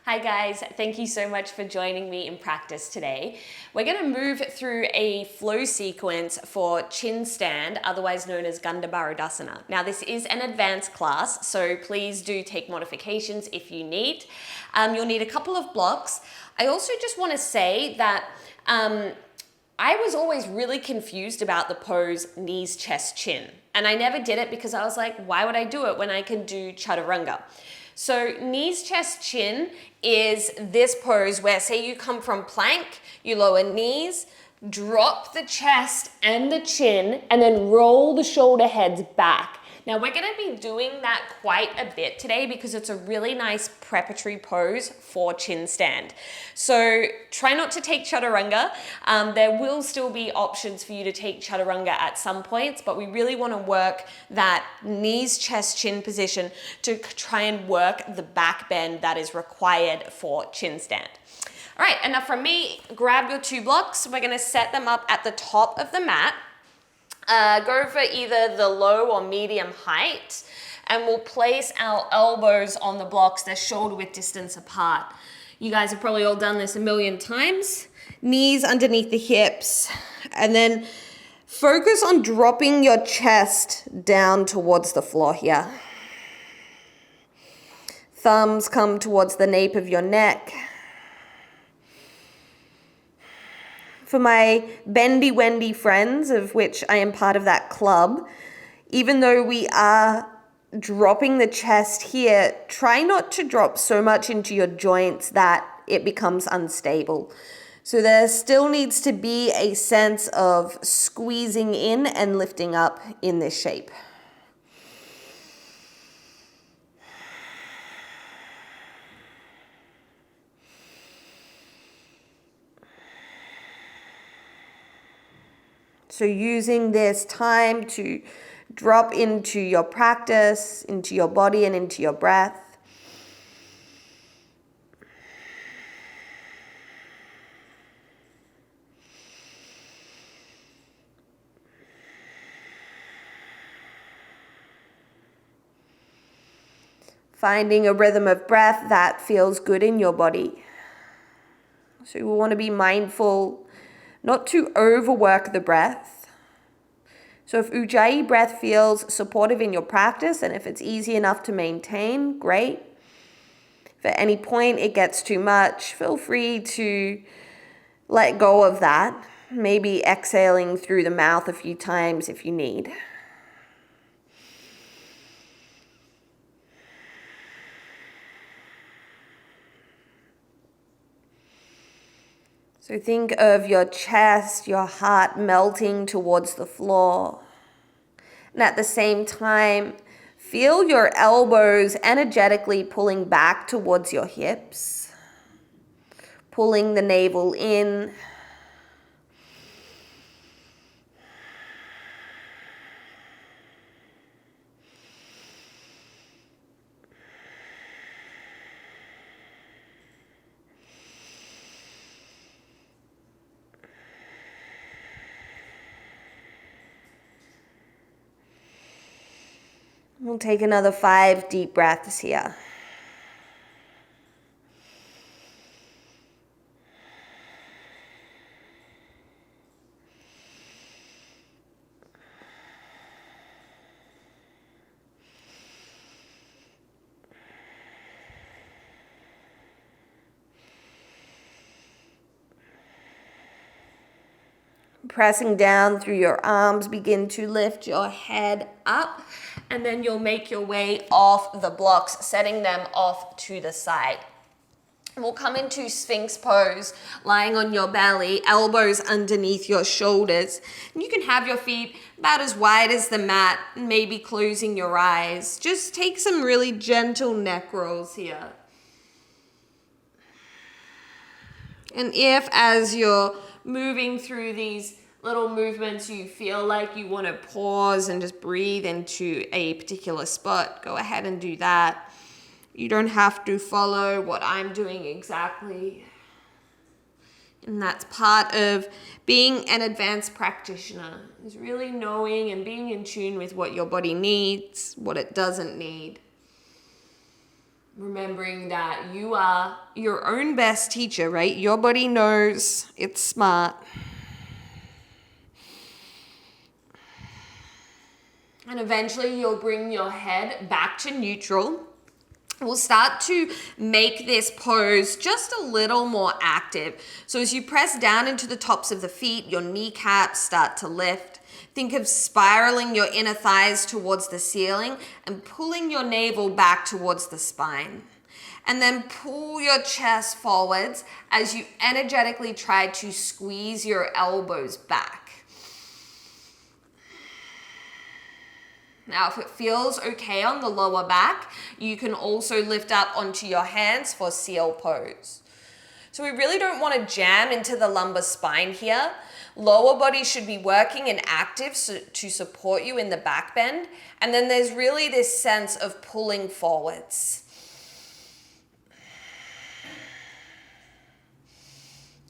Hi guys, thank you so much for joining me in practice today. We're going to move through a flow sequence for chin stand, otherwise known as Gandha Bharadasana. Now this is an advanced class, so please do take modifications if you need. You'll need a couple of blocks. I also just want to say that I was always really confused about the pose knees, chest, chin. And I never did it because I was like, why would I do it when I can do chaturanga? So knees, chest, chin is this pose where, say you come from plank, you lower knees, drop the chest and the chin, and then roll the shoulder heads back. Now we're going to be doing that quite a bit today because it's a really nice preparatory pose for chin stand. So try not to take chaturanga. There will still be options for you to take chaturanga at some points, but we really want to work that knees, chest, chin position to try and work the back bend that is required for chin stand. All right, enough from me. Grab your 2 blocks. We're going to set them up at the top of the mat. Go for either the low or medium height, and we'll place our elbows on the blocks. They're shoulder width distance apart. You guys have probably all done this a million times. Knees underneath the hips, and then focus on dropping your chest down towards the floor here. Thumbs come towards the nape of your neck. For my bendy wendy friends, of which I am part of that club, even though we are dropping the chest here, try not to drop so much into your joints that it becomes unstable. So there still needs to be a sense of squeezing in and lifting up in this shape. So using this time to drop into your practice, into your body and into your breath. Finding a rhythm of breath that feels good in your body. So we want to be mindful not to overwork the breath. So if Ujjayi breath feels supportive in your practice, and if it's easy enough to maintain, great. If at any point it gets too much, feel free to let go of that. Maybe exhaling through the mouth a few times if you need. So think of your chest, your heart melting towards the floor. And at the same time, feel your elbows energetically pulling back towards your hips, pulling the navel in. We'll take another 5 deep breaths here. Pressing down through your arms, begin to lift your head up, and then you'll make your way off the blocks, setting them off to the side. We'll come into Sphinx pose, lying on your belly, elbows underneath your shoulders. And you can have your feet about as wide as the mat, maybe closing your eyes. Just take some really gentle neck rolls here. And if, as you're moving through these little movements, you feel like you want to pause and just breathe into a particular spot, go ahead and do that. You don't have to follow what I'm doing exactly. And that's part of being an advanced practitioner, is really knowing and being in tune with what your body needs, what it doesn't need. Remembering that you are your own best teacher, right? Your body knows it's smart. And eventually you'll bring your head back to neutral. We'll start to make this pose just a little more active. So as you press down into the tops of the feet, your kneecaps start to lift. Think of spiraling your inner thighs towards the ceiling and pulling your navel back towards the spine. And then pull your chest forwards as you energetically try to squeeze your elbows back. Now, if it feels okay on the lower back, you can also lift up onto your hands for seal pose. So we really don't want to jam into the lumbar spine here. Lower body should be working and active to support you in the back bend. And then there's really this sense of pulling forwards.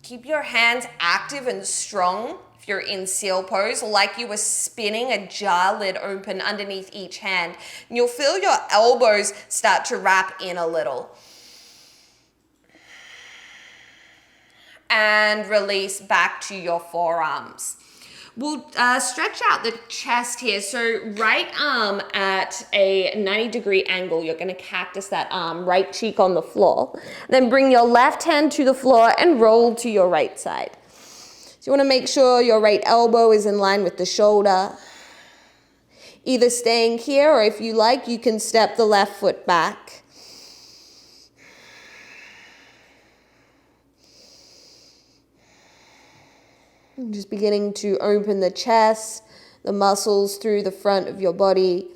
Keep your hands active and strong if you're in seal pose, like you were spinning a jar lid open underneath each hand. And you'll feel your elbows start to wrap in a little. And release back to your forearms. We'll stretch out the chest here. So right arm at a 90-degree angle. You're going to cactus that arm, right cheek on the floor. Then bring your left hand to the floor and roll to your right side. So you want to make sure your right elbow is in line with the shoulder. Either staying here, or if you like, you can step the left foot back. Just beginning to open the chest, the muscles through the front of your body.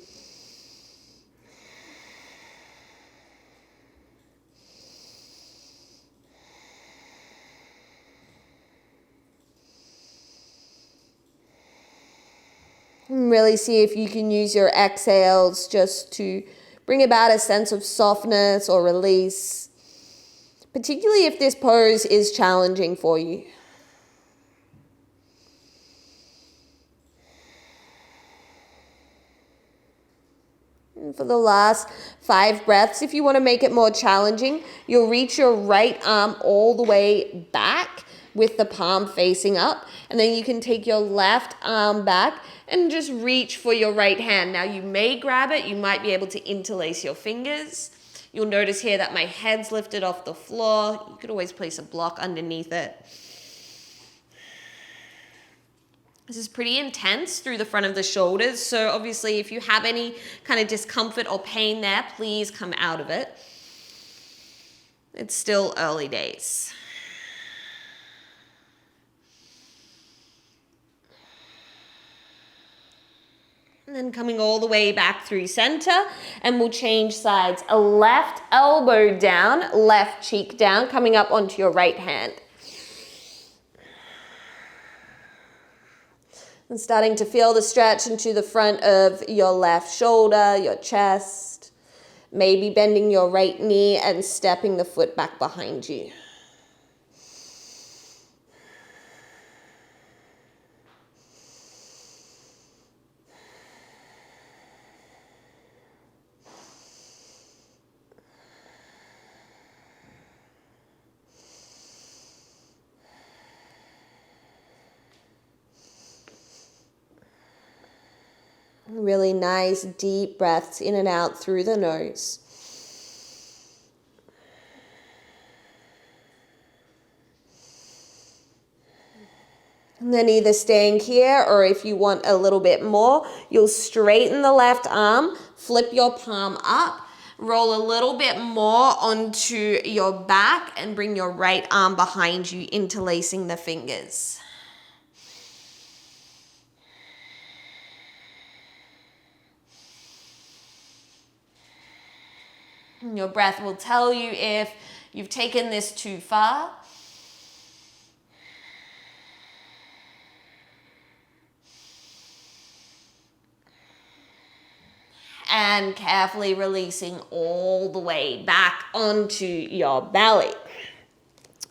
And really see if you can use your exhales just to bring about a sense of softness or release, particularly if this pose is challenging for you. And for the last 5 breaths, if you want to make it more challenging, you'll reach your right arm all the way back with the palm facing up. And then you can take your left arm back and just reach for your right hand. Now you may grab it. You might be able to interlace your fingers. You'll notice here that my head's lifted off the floor. You could always place a block underneath it. This is pretty intense through the front of the shoulders. So obviously if you have any kind of discomfort or pain there, please come out of it. It's still early days. And then coming all the way back through center, and we'll change sides. A left elbow down, left cheek down, coming up onto your right hand. And starting to feel the stretch into the front of your left shoulder, your chest. Maybe bending your right knee and stepping the foot back behind you. Really nice deep breaths in and out through the nose. And then either staying here, or if you want a little bit more, you'll straighten the left arm, flip your palm up, roll a little bit more onto your back, and bring your right arm behind you, interlacing the fingers. Your breath will tell you if you've taken this too far. And carefully releasing all the way back onto your belly.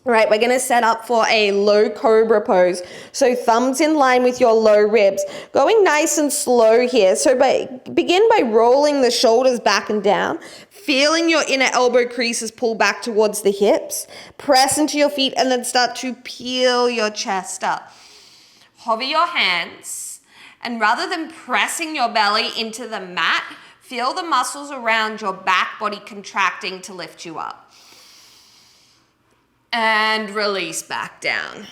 All right, we're gonna set up for a low cobra pose. So thumbs in line with your low ribs. Going nice and slow here. So begin by rolling the shoulders back and down. feeling your inner elbow creases pull back towards the hips. Press into your feet and then start to peel your chest up. Hover your hands, and rather than pressing your belly into the mat, feel the muscles around your back body contracting to lift you up. And release back down.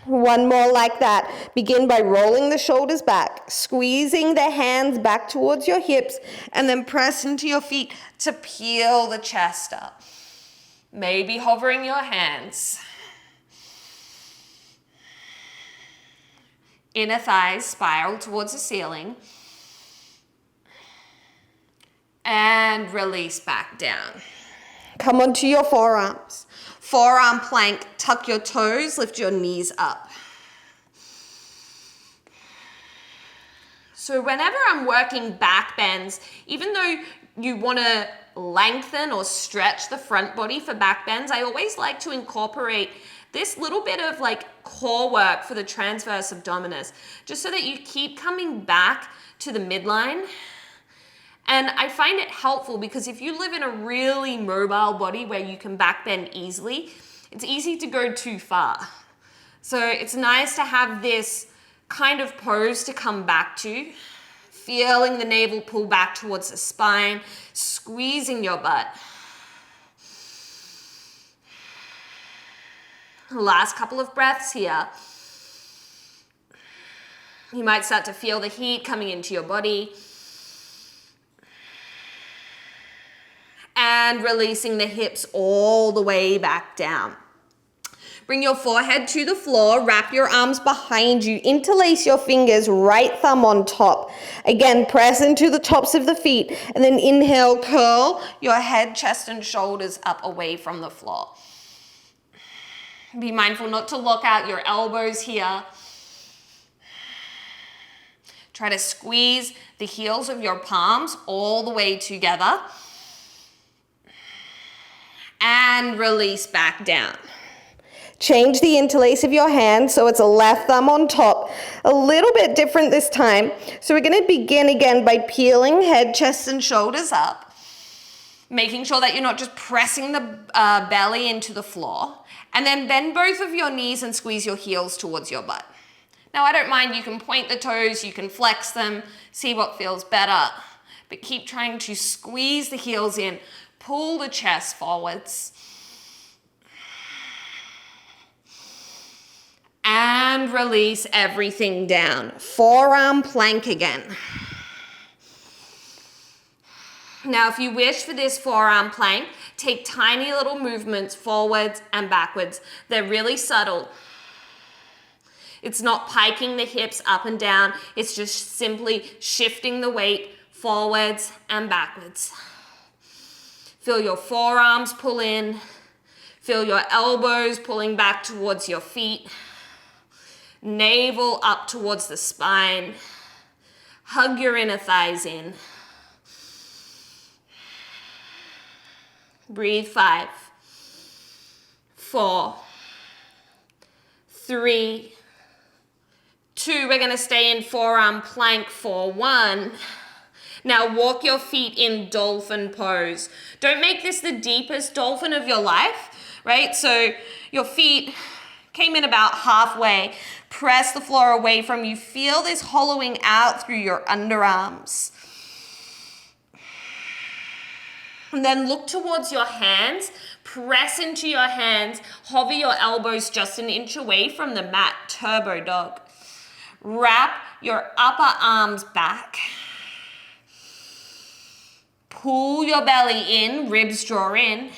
One more like that. Begin by rolling the shoulders back, squeezing the hands back towards your hips, and then press into your feet to peel the chest up. Maybe hovering your hands. Inner thighs spiral towards the ceiling. And release back down. Come onto your forearms. Forearm plank, tuck your toes, lift your knees up. So whenever I'm working back bends, even though you want to lengthen or stretch the front body for back bends, I always like to incorporate this little bit of like core work for the transverse abdominis, just so that you keep coming back to the midline. And I find it helpful because if you live in a really mobile body where you can back bend easily, it's easy to go too far. So it's nice to have this kind of pose to come back to, feeling the navel pull back towards the spine, squeezing your butt. Last couple of breaths here. You might start to feel the heat coming into your body. And releasing the hips all the way back down. Bring your forehead to the floor, wrap your arms behind you, interlace your fingers, right thumb on top. Again, press into the tops of the feet, and then inhale, curl your head, chest, and shoulders up away from the floor. Be mindful not to lock out your elbows here. Try to squeeze the heels of your palms all the way together. And release back down. Change the interlace of your hand so it's a left thumb on top. A little bit different this time. So we're going to begin again by peeling head, chest, and shoulders up. Making sure that you're not just pressing the belly into the floor. And then bend both of your knees and squeeze your heels towards your butt. Now I don't mind, you can point the toes, you can flex them, see what feels better. But keep trying to squeeze the heels in. Pull the chest forwards. And release everything down. Forearm plank again. Now, if you wish for this forearm plank, take tiny little movements forwards and backwards. They're really subtle. It's not piking the hips up and down. It's just simply shifting the weight forwards and backwards. Feel your forearms pull in. Feel your elbows pulling back towards your feet. Navel up towards the spine. Hug your inner thighs in. Breathe 5, 4, 3, 2. We're going to stay in forearm plank for 1. Now walk your feet in dolphin pose. Don't make this the deepest dolphin of your life, right? So your feet came in about halfway. Press the floor away from you. Feel this hollowing out through your underarms. And then look towards your hands. Press into your hands. Hover your elbows just an inch away from the mat. Turbo dog. Wrap your upper arms back. Pull your belly in, ribs draw in,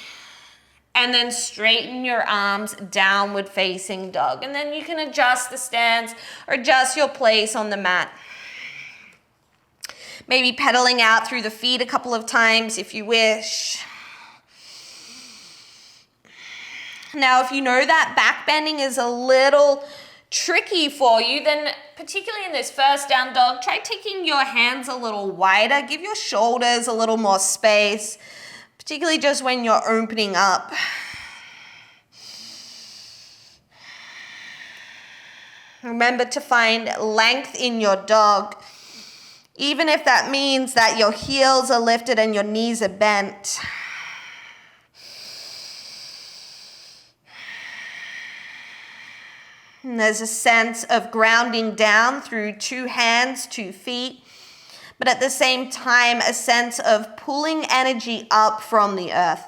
and then straighten your arms, downward facing dog. And then you can adjust the stance or adjust your place on the mat. Maybe pedaling out through the feet a couple of times if you wish. Now, if you know that back bending is a little tricky for you, then particularly in this first down dog, try taking your hands a little wider. Give your shoulders a little more space, particularly just when you're opening up. Remember to find length in your dog. Even if that means that your heels are lifted and your knees are bent. And there's a sense of grounding down through 2 hands, 2 feet, but at the same time, a sense of pulling energy up from the earth.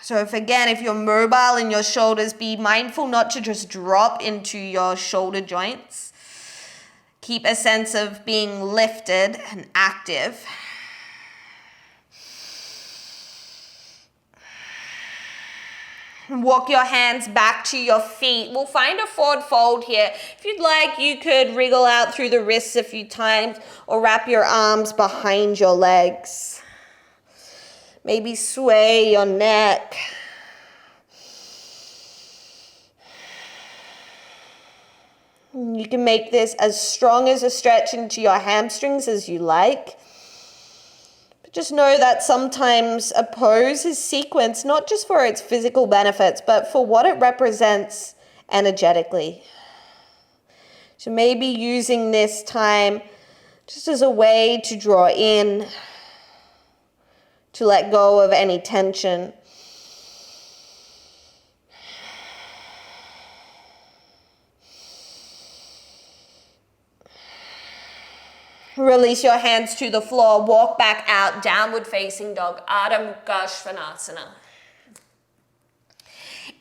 So if you're mobile in your shoulders, be mindful not to just drop into your shoulder joints. Keep a sense of being lifted and active. Walk your hands back to your feet. We'll find a forward fold here. If you'd like, you could wriggle out through the wrists a few times or wrap your arms behind your legs. Maybe sway your neck. You can make this as strong as a stretch into your hamstrings as you like. Just know that sometimes a pose is sequenced not just for its physical benefits, but for what it represents energetically. So maybe using this time just as a way to draw in, to let go of any tension. Release your hands to the floor. Walk back out, downward facing dog, Ardha Mukha Svanasana.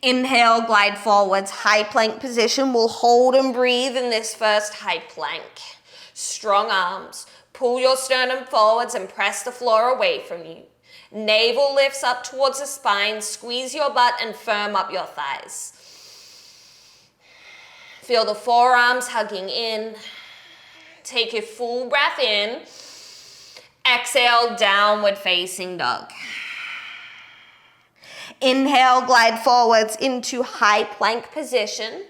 Inhale, glide forwards, high plank position. We'll hold and breathe in this first high plank. Strong arms. Pull your sternum forwards and press the floor away from you. Navel lifts up towards the spine. Squeeze your butt and firm up your thighs. Feel the forearms hugging in. Take a full breath in. Exhale, downward facing dog. Inhale, glide forwards into high plank position.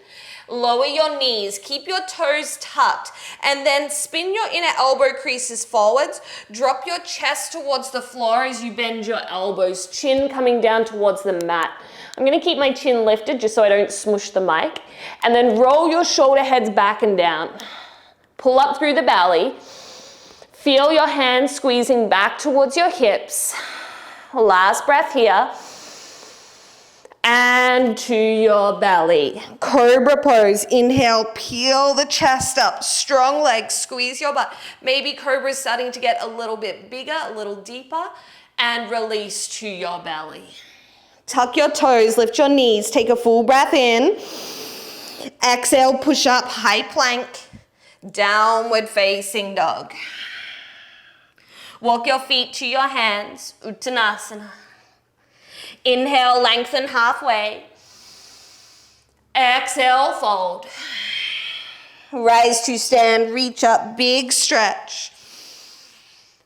Lower your knees, keep your toes tucked, and then spin your inner elbow creases forwards. Drop your chest towards the floor as you bend your elbows, chin coming down towards the mat. I'm gonna keep my chin lifted just so I don't smush the mic. And then roll your shoulder heads back and down. Pull up through the belly. Feel your hands squeezing back towards your hips. Last breath here. And to your belly. Cobra pose. Inhale, peel the chest up. Strong legs, squeeze your butt. Maybe cobra is starting to get a little bit bigger, a little deeper. And release to your belly. Tuck your toes, lift your knees. Take a full breath in. Exhale, push up, high plank. Downward facing dog. Walk your feet to your hands, Uttanasana. Inhale, lengthen halfway. Exhale, fold. Rise to stand, reach up, big stretch.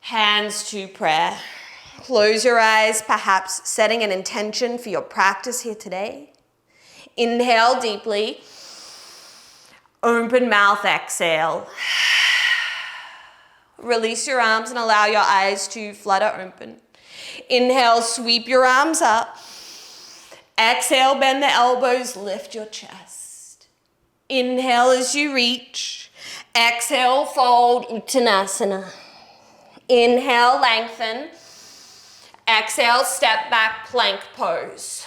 Hands to prayer. Close your eyes, perhaps setting an intention for your practice here today. Inhale deeply. Open mouth, exhale. Release your arms and allow your eyes to flutter open. Inhale, sweep your arms up. Exhale, bend the elbows, lift your chest. Inhale as you reach. Exhale, fold, Uttanasana. Inhale, lengthen. Exhale, step back, plank pose.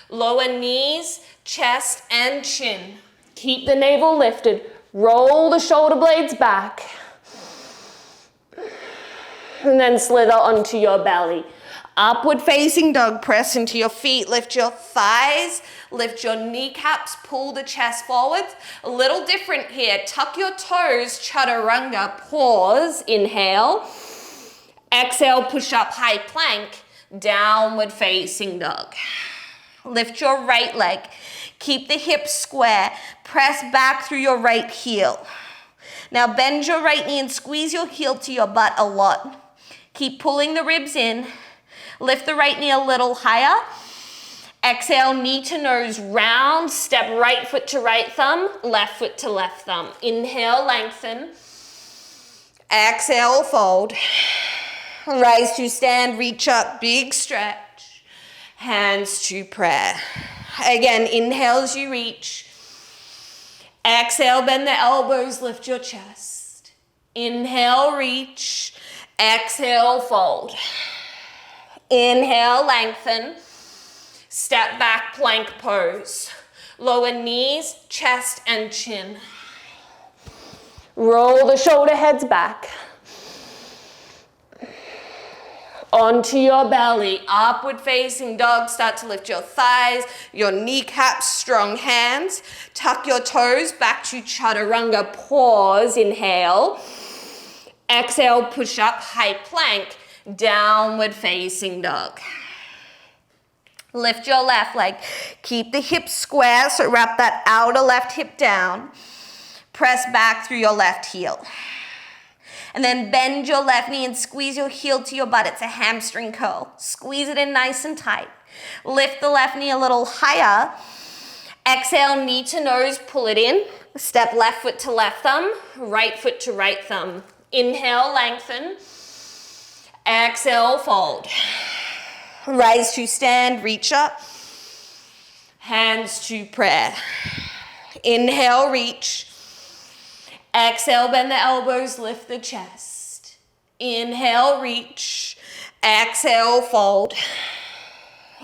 Lower knees, chest, and chin. Keep the navel lifted. Roll the shoulder blades back. And then slither onto your belly. Upward facing dog, press into your feet, lift your thighs, lift your kneecaps, pull the chest forwards. A little different here. Tuck your toes, chaturanga, pause, inhale. Exhale, push up, high plank, downward facing dog. Lift your right leg. Keep the hips square. Press back through your right heel. Now bend your right knee and squeeze your heel to your butt a lot. Keep pulling the ribs in. Lift the right knee a little higher. Exhale, knee to nose round. Step right foot to right thumb, left foot to left thumb. Inhale, lengthen. Exhale, fold. Rise to stand, reach up, big stretch. Hands to prayer. Again, inhale as you reach. Exhale, bend the elbows, lift your chest. Inhale, reach. Exhale, fold. Inhale, lengthen. Step back, plank pose. Lower knees, chest and chin. Roll the shoulder heads back. Onto your belly, upward facing dog. Start to lift your thighs, your kneecaps, strong hands. Tuck your toes back to chaturanga. Pause, inhale. Exhale, push up, high plank, downward facing dog. Lift your left leg. Keep the hips square, so wrap that outer left hip down. Press back through your left heel. And then bend your left knee and squeeze your heel to your butt. It's a hamstring curl. Squeeze it in nice and tight. Lift the left knee a little higher. Exhale, knee to nose, pull it in. Step left foot to left thumb, right foot to right thumb. Inhale, lengthen. Exhale, fold. Rise to stand, reach up. Hands to prayer. Inhale, reach. Exhale, bend the elbows, lift the chest. Inhale, reach. Exhale, fold.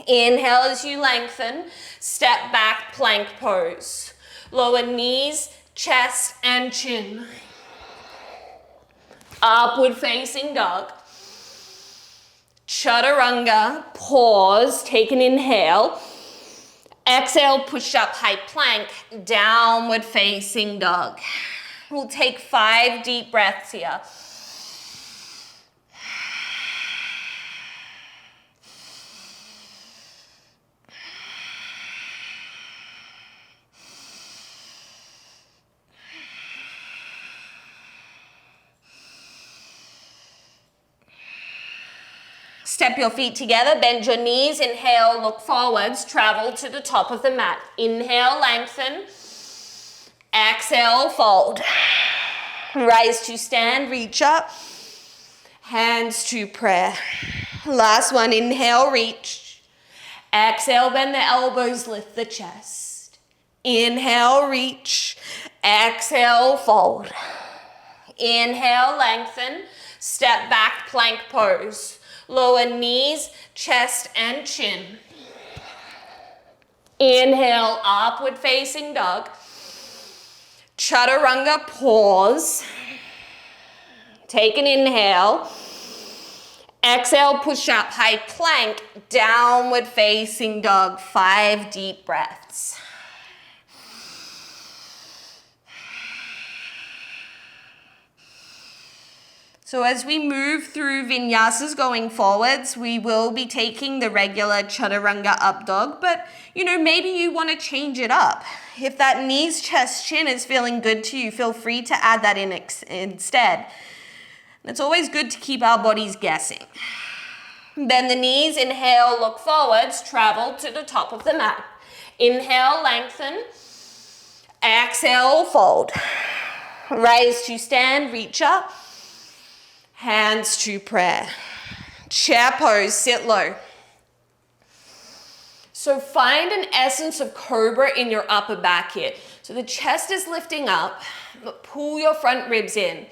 Inhale as you lengthen. Step back, plank pose. Lower knees, chest and chin. Upward facing dog. Chaturanga, pause, take an inhale. Exhale, push up, high plank, downward facing dog. We'll take 5 deep breaths here. Step your feet together, bend your knees, inhale, look forwards, travel to the top of the mat. Inhale, lengthen. Exhale, fold. Rise to stand, reach up. Hands to prayer. Last one, inhale, reach. Exhale, bend the elbows, lift the chest. Inhale, reach. Exhale, fold. Inhale, lengthen. Step back, plank pose. Lower knees, chest and chin. Inhale, upward facing dog. Chaturanga, pause. Take an inhale. Exhale, push up, high plank, downward facing dog. 5 deep breaths. So as we move through vinyasas going forwards, we will be taking the regular chaturanga up dog, but maybe you want to change it up. If that knees, chest, chin is feeling good to you, feel free to add that in instead. It's always good to keep our bodies guessing. Bend the knees, inhale, look forwards, travel to the top of the mat. Inhale, lengthen. Exhale, fold. Rise to stand, reach up. Hands to prayer. Chair pose, sit low. So find an essence of cobra in your upper back here. So the chest is lifting up, but pull your front ribs in.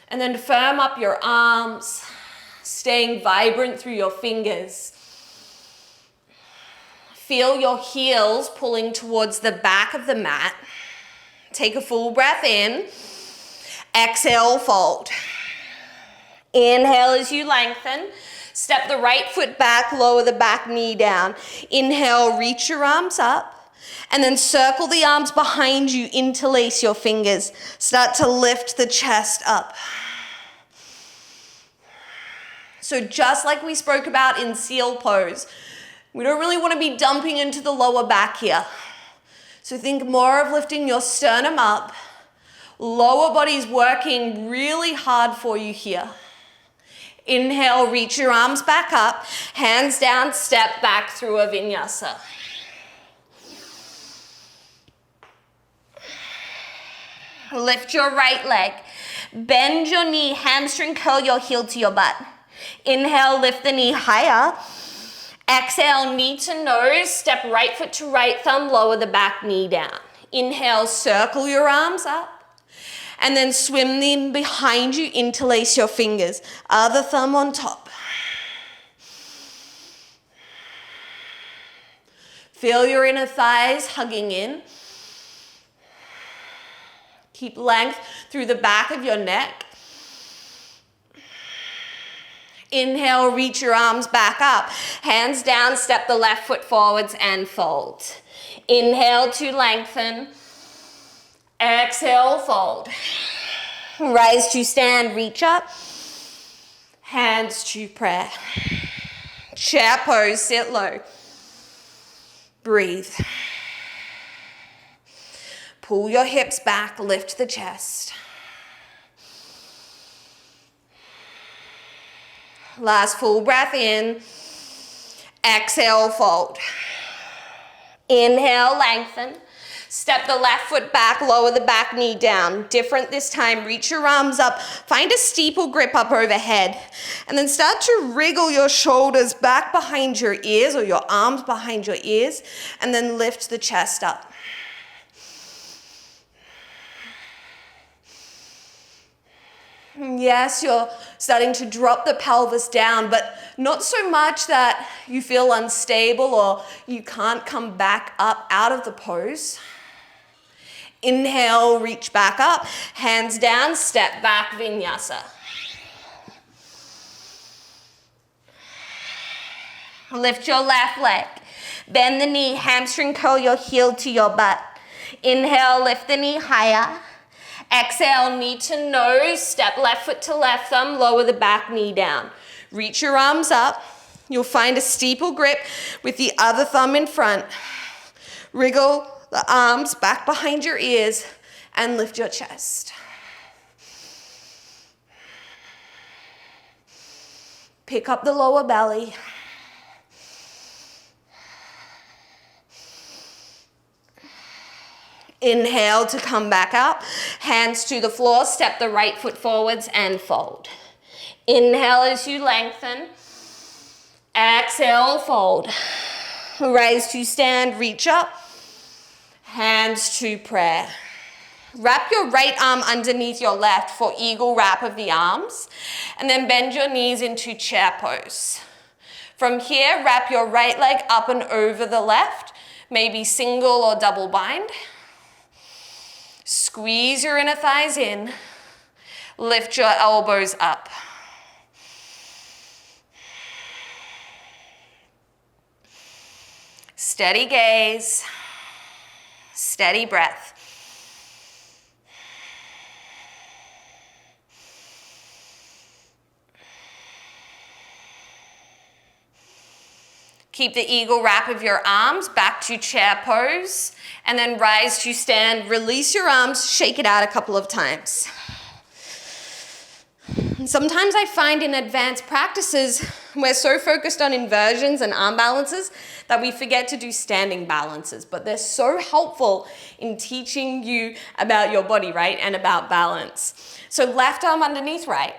And then firm up your arms, staying vibrant through your fingers. Feel your heels pulling towards the back of the mat. Take a full breath in. Exhale, fold. Inhale as you lengthen. Step the right foot back, lower the back knee down. Inhale, reach your arms up. And then circle the arms behind you, interlace your fingers. Start to lift the chest up. So just like we spoke about in seal pose, we don't really want to be dumping into the lower back here. So think more of lifting your sternum up. Lower body's working really hard for you here. Inhale, reach your arms back up, hands down, step back through a vinyasa. Lift your right leg, bend your knee, hamstring curl your heel to your butt. Inhale, lift the knee higher. Exhale, knee to nose, step right foot to right thumb, lower the back knee down. Inhale, circle your arms up. And then swim them behind you, interlace your fingers. Other thumb on top. Feel your inner thighs hugging in. Keep length through the back of your neck. Inhale, reach your arms back up. Hands down, step the left foot forwards and fold. Inhale to lengthen. Exhale, fold. Rise to stand, reach up. Hands to prayer. Chair pose, sit low. Breathe. Pull your hips back, lift the chest. Last full breath in. Exhale, fold. Inhale, lengthen. Step the left foot back, lower the back knee down. Different this time, reach your arms up. Find a steeple grip up overhead. And then start to wriggle your shoulders back behind your ears or your arms behind your ears. And then lift the chest up. Yes, you're starting to drop the pelvis down, but not so much that you feel unstable or you can't come back up out of the pose. Inhale, reach back up, hands down, step back, vinyasa. Lift your left leg, bend the knee, hamstring curl your heel to your butt. Inhale, lift the knee higher. Exhale, knee to nose, step left foot to left thumb, lower the back knee down. Reach your arms up. You'll find a steeple grip with the other thumb in front. Wriggle the arms back behind your ears and lift your chest. Pick up the lower belly. Inhale to come back up. Hands to the floor, step the right foot forwards and fold. Inhale as you lengthen. Exhale, fold. Rise to stand, reach up. Hands to prayer. Wrap your right arm underneath your left for eagle wrap of the arms. And then bend your knees into chair pose. From here, wrap your right leg up and over the left. Maybe single or double bind. Squeeze your inner thighs in. Lift your elbows up. Steady gaze. Steady breath. Keep the eagle wrap of your arms back to chair pose, and then rise to stand. Release your arms, shake it out a couple of times. Sometimes I find in advanced practices, we're so focused on inversions and arm balances that we forget to do standing balances, but they're so helpful in teaching you about your body, right, and about balance. So left arm underneath right.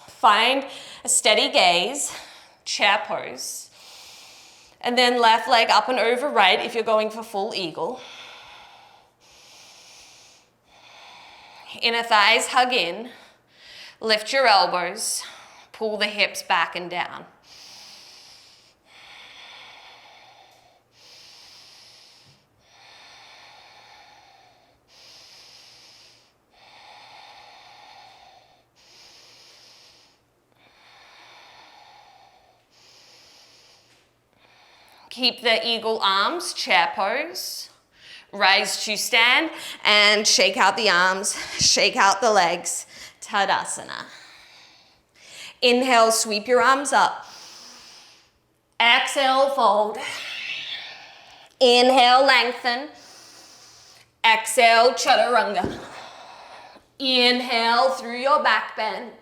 Find a steady gaze, chair pose. And then left leg up and over right if you're going for full eagle. Inner thighs hug in. Lift your elbows. Pull the hips back and down. Keep the eagle arms, chair pose. Rise to stand and shake out the arms, shake out the legs. Tadasana. Inhale, sweep your arms up. Exhale, fold. Inhale, lengthen. Exhale, chaturanga. Inhale through your back bend.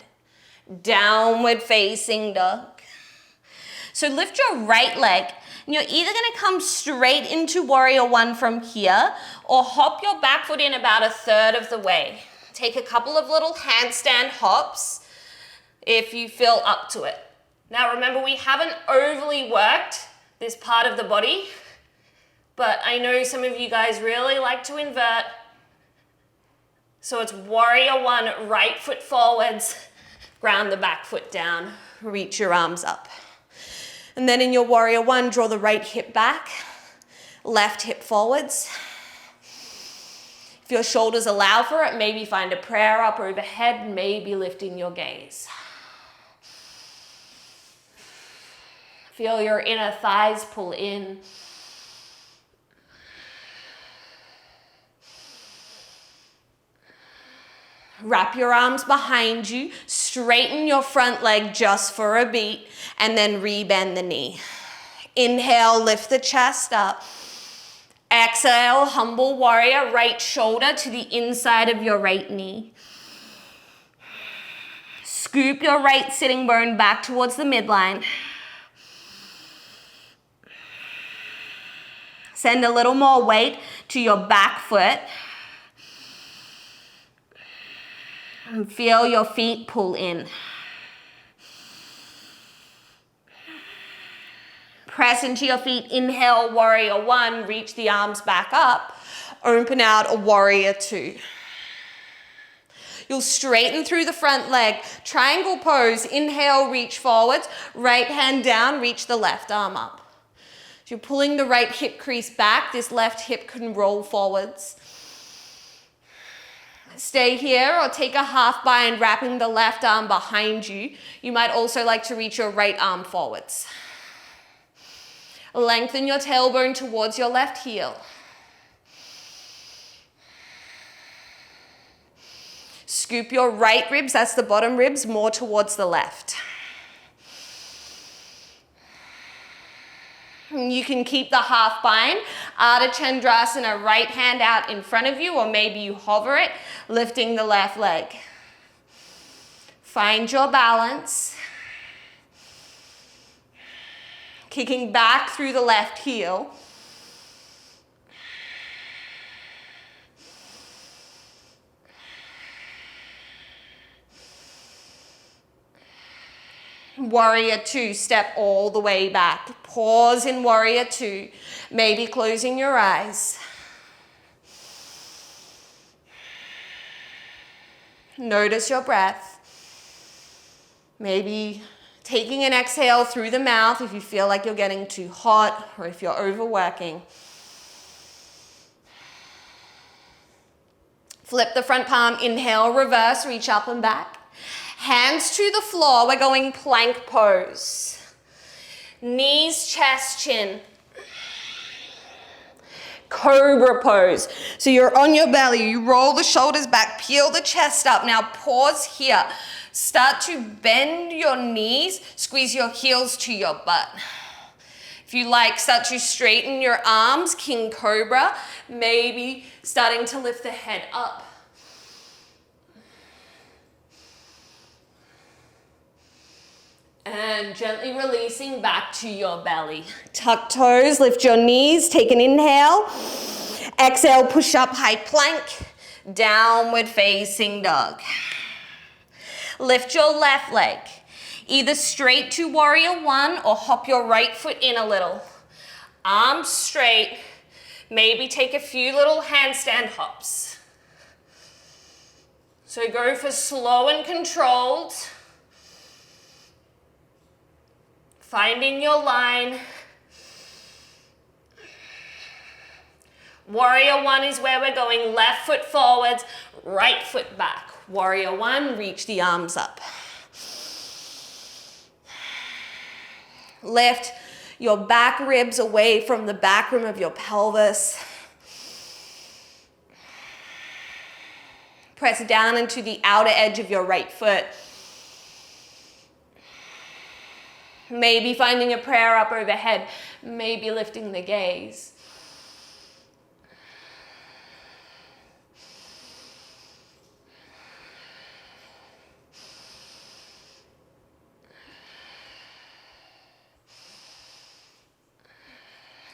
Downward facing dog. So lift your right leg. And you're either going to come straight into warrior one from here or hop your back foot in about a third of the way. Take a couple of little handstand hops if you feel up to it. Now remember, we haven't overly worked this part of the body. But I know some of you guys really like to invert. So it's warrior one, right foot forwards, ground the back foot down, reach your arms up. And then in your warrior one, draw the right hip back, left hip forwards. If your shoulders allow for it, maybe find a prayer up overhead, maybe lifting your gaze. Feel your inner thighs pull in. Wrap your arms behind you, straighten your front leg just for a beat, and then rebend the knee. Inhale, lift the chest up. Exhale, humble warrior, right shoulder to the inside of your right knee. Scoop your right sitting bone back towards the midline. Send a little more weight to your back foot. And feel your feet pull in. Press into your feet. Inhale, warrior one. Reach the arms back up. Open out a warrior two. You'll straighten through the front leg. Triangle pose. Inhale, reach forwards. Right hand down, reach the left arm up. So you're pulling the right hip crease back. This left hip can roll forwards. Stay here or take a half bind, wrapping the left arm behind you. You might also like to reach your right arm forwards. Lengthen your tailbone towards your left heel. Scoop your right ribs, that's the bottom ribs, more towards the left. You can keep the half bind, Ardha Chandrasana, right hand out in front of you, or maybe you hover it, lifting the left leg. Find your balance. Kicking back through the left heel. Warrior two, step all the way back. Pause in warrior two, maybe closing your eyes. Notice your breath. Maybe taking an exhale through the mouth if you feel like you're getting too hot or if you're overworking. Flip the front palm, inhale, reverse, reach up and back. Hands to the floor, we're going plank pose. Knees, chest, chin. Cobra pose. So you're on your belly, you roll the shoulders back, peel the chest up. Now pause here. Start to bend your knees, squeeze your heels to your butt. If you like, start to straighten your arms, king cobra, maybe starting to lift the head up. And gently releasing back to your belly. Tuck toes, lift your knees, take an inhale. Exhale, push up, high plank, downward facing dog. Lift your left leg, either straight to warrior one or hop your right foot in a little. Arms straight, maybe take a few little handstand hops. So go for slow and controlled. Finding your line. Warrior one is where we're going. Left foot forwards, right foot back. Warrior one, reach the arms up. Lift your back ribs away from the back rim of your pelvis. Press down into the outer edge of your right foot. Maybe finding a prayer up overhead, maybe lifting the gaze.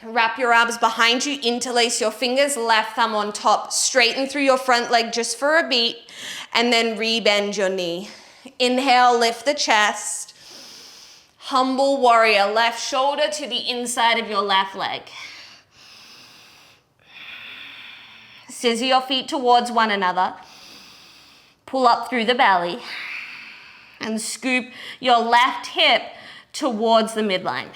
Wrap your arms behind you, interlace your fingers, left thumb on top, straighten through your front leg just for a beat, and then rebend your knee. Inhale, lift the chest. Humble warrior, left shoulder to the inside of your left leg. Scissor your feet towards one another. Pull up through the belly. And scoop your left hip towards the midline.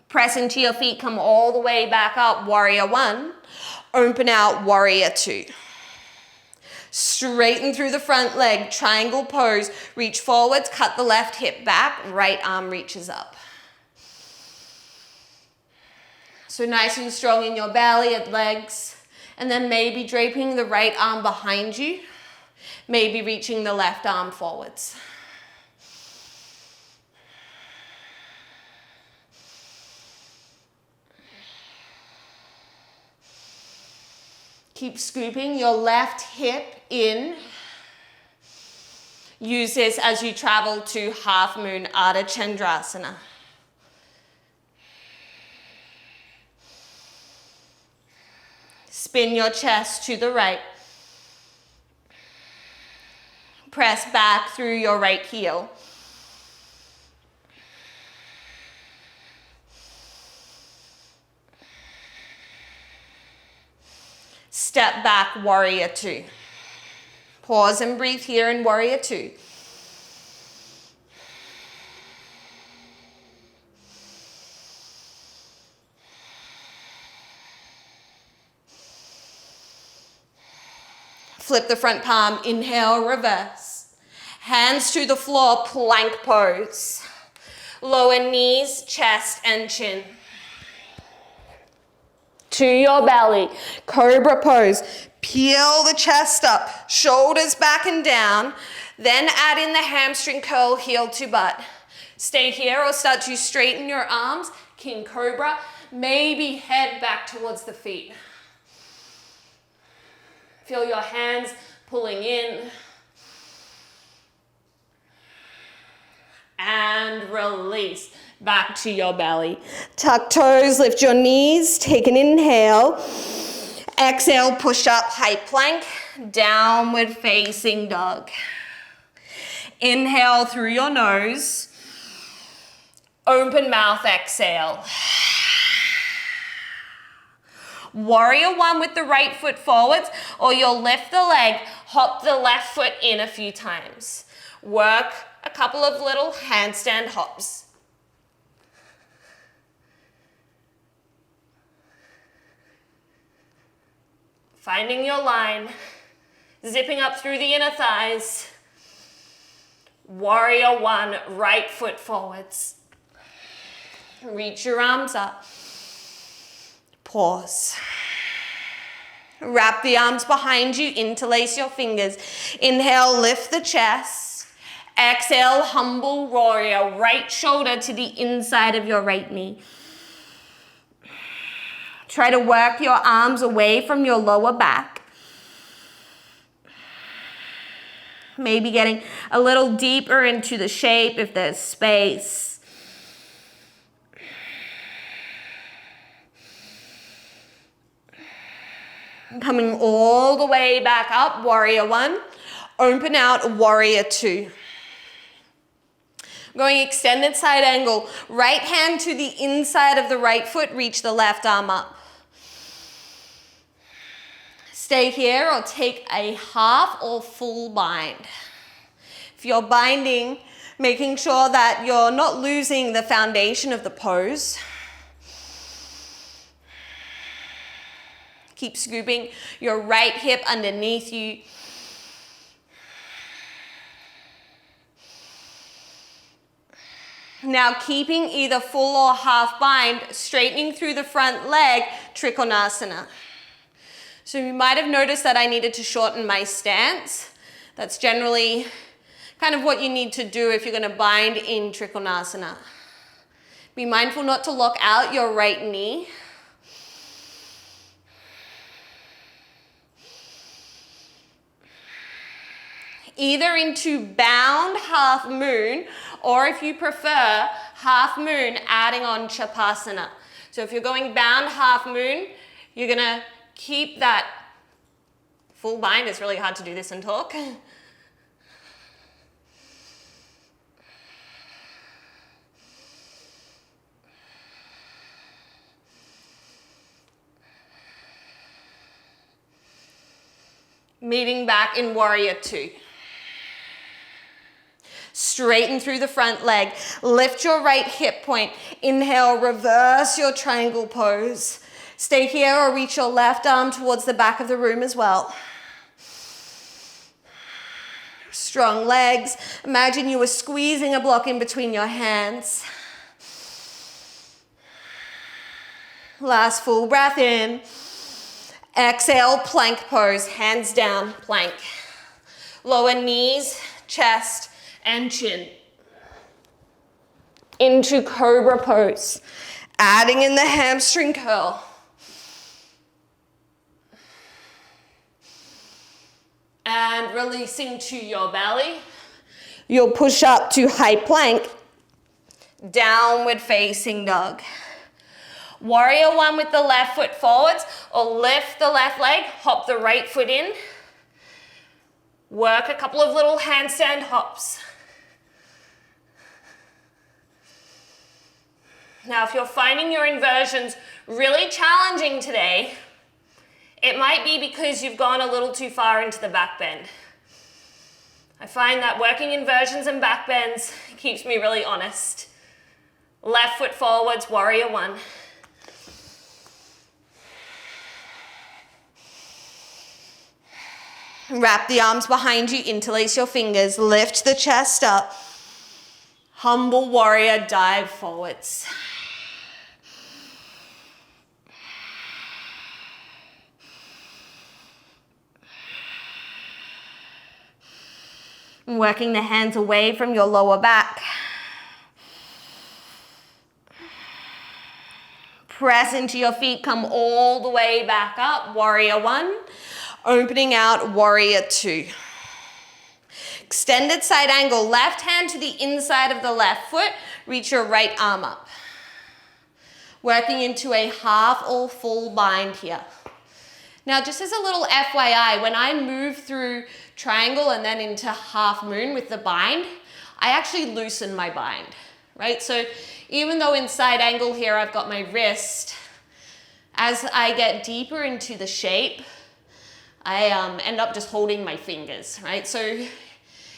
Press into your feet, come all the way back up, warrior one. Open out, warrior two. Straighten through the front leg, triangle pose. Reach forwards, cut the left hip back, right arm reaches up. So nice and strong in your belly and legs. And then maybe draping the right arm behind you. Maybe reaching the left arm forwards. Keep scooping your left hip in. Use this as you travel to half moon Ardha Chandrasana. Spin your chest to the right. Press back through your right heel. Step back, warrior two. Pause and breathe here in warrior two. Flip the front palm, inhale, reverse. Hands to the floor, plank pose. Lower knees, chest and chin. To your belly, cobra pose. Peel the chest up, shoulders back and down. Then add in the hamstring curl, heel to butt. Stay here or start to straighten your arms, king cobra. Maybe head back towards the feet. Feel your hands pulling in. And release. Back to your belly. Tuck toes, lift your knees, take an inhale. Exhale, push up, high plank, downward facing dog. Inhale through your nose. Open mouth, exhale. Warrior one with the right foot forwards, or you'll lift the leg, hop the left foot in a few times. Work a couple of little handstand hops. Finding your line, zipping up through the inner thighs. Warrior one, right foot forwards. Reach your arms up. Pause. Wrap the arms behind you, interlace your fingers. Inhale, lift the chest. Exhale, humble warrior, right shoulder to the inside of your right knee. Try to work your arms away from your lower back. Maybe getting a little deeper into the shape if there's space. Coming all the way back up, warrior one. Open out, warrior two. Going extended side angle. Right hand to the inside of the right foot, reach the left arm up. Stay here or take a half or full bind. If you're binding, making sure that you're not losing the foundation of the pose. Keep scooping your right hip underneath you. Now keeping either full or half bind, straightening through the front leg, Trikonasana. So you might have noticed that I needed to shorten my stance. That's generally kind of what you need to do if you're going to bind in Trikonasana. Be mindful not to lock out your right knee. Either into bound half moon, or if you prefer, half moon adding on Chapasana. So if you're going bound half moon, you're gonna keep that Full bind, it's really hard to do this and talk. Meeting back in warrior two. Straighten through the front leg. Lift your right hip point. Inhale, reverse your triangle pose. Stay here or reach your left arm towards the back of the room as well. Strong legs. Imagine you were squeezing a block in between your hands. Last full breath in. Exhale, plank pose, hands down, plank. Lower knees, chest, and chin. Into cobra pose. Adding in the hamstring curl. And releasing to your belly. You'll push up to high plank. Downward facing dog. Warrior one with the left foot forwards, or lift the left leg, hop the right foot in. Work a couple of little handstand hops. Now, if you're finding your inversions really challenging today, it might be because you've gone a little too far into the back bend. I find that working inversions and back bends keeps me really honest. Left foot forwards, warrior one. Wrap the arms behind you, interlace your fingers, lift the chest up. Humble warrior, dive forwards. Working the hands away from your lower back. Press into your feet, come all the way back up, warrior one. Opening out, warrior two. Extended side angle, left hand to the inside of the left foot, reach your right arm up. Working into a half or full bind here. Now, just as a little FYI, when I move through triangle and then into half moon with the bind, I actually loosen my bind, right? So even though in side angle here I've got my wrist, as I get deeper into the shape, I end up just holding my fingers, right? So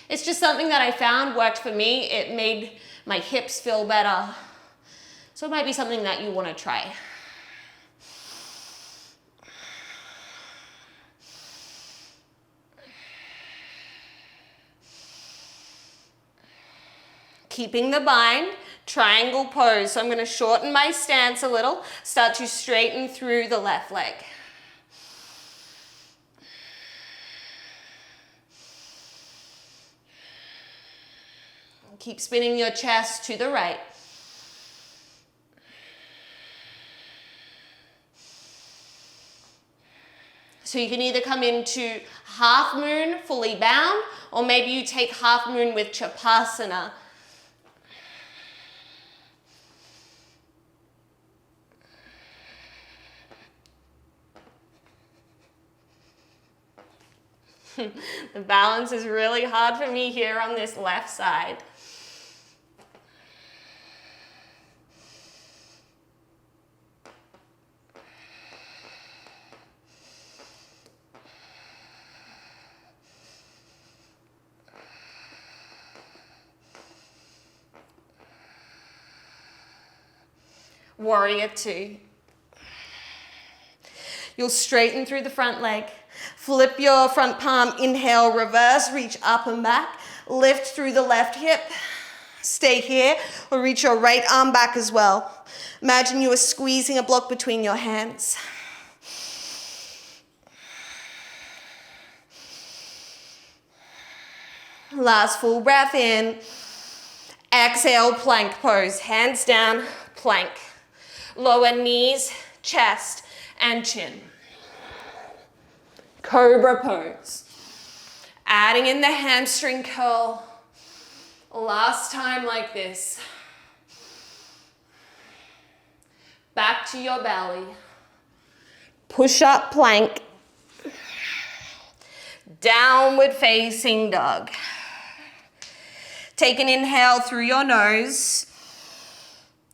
it's just something that I found worked for me. It made my hips feel better. So it might be something that you want to try. Keeping the bind, triangle pose. So I'm going to shorten my stance a little, start to straighten through the left leg. Keep spinning your chest to the right. So you can either come into half moon, fully bound, or maybe you take half moon with Chapasana. The balance is really hard for me here on this left side. Warrior two. You'll straighten through the front leg. Flip your front palm, inhale, reverse, reach up and back. Lift through the left hip. Stay here or reach your right arm back as well. Imagine you are squeezing a block between your hands. Last full breath in. Exhale, plank pose. Hands down, plank. Lower knees, chest, and chin. Cobra pose. Adding in the hamstring curl. Last time like this. Back to your belly. Push up plank. Downward facing dog. Take an inhale through your nose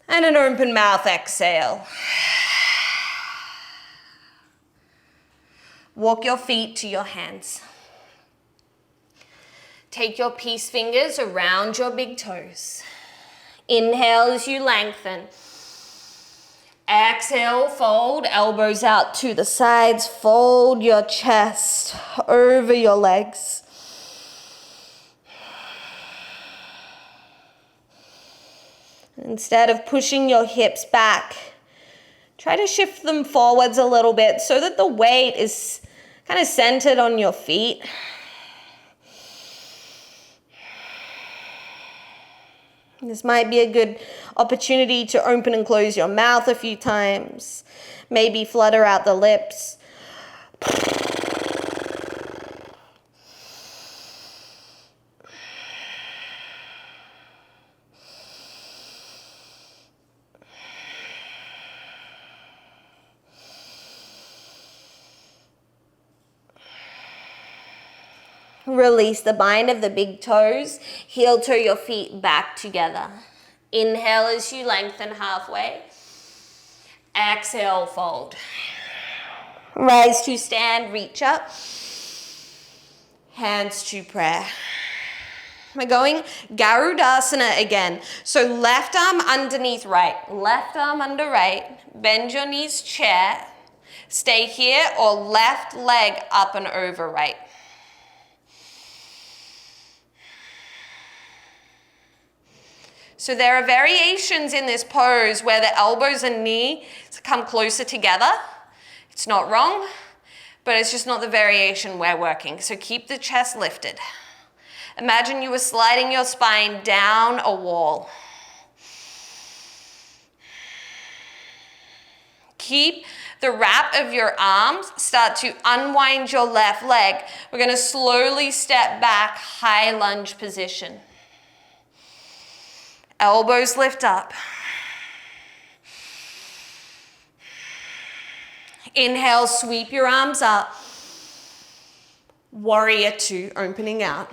and an open mouth exhale. Walk your feet to your hands. Take your peace fingers around your big toes. Inhale as you lengthen. Exhale, fold, elbows out to the sides. Fold your chest over your legs. Instead of pushing your hips back, try to shift them forwards a little bit so that the weight is kind of centered on your feet. This might be a good opportunity to open and close your mouth a few times. Maybe flutter out the lips. Release the bind of the big toes. Heel toe your feet back together. Inhale as you lengthen halfway. Exhale, fold. Rise to stand, reach up. Hands to prayer. We're going Garudasana again. So left arm underneath right, left arm under right. Bend your knees, chair. Stay here, or left leg up and over right. So there are variations in this pose where the elbows and knees come closer together. It's not wrong, but it's just not the variation we're working. So keep the chest lifted. Imagine you were sliding your spine down a wall. Keep the wrap of your arms. Start to unwind your left leg. We're going to slowly step back, high lunge position. Elbows lift up. Inhale, sweep your arms up. Warrior two, opening out.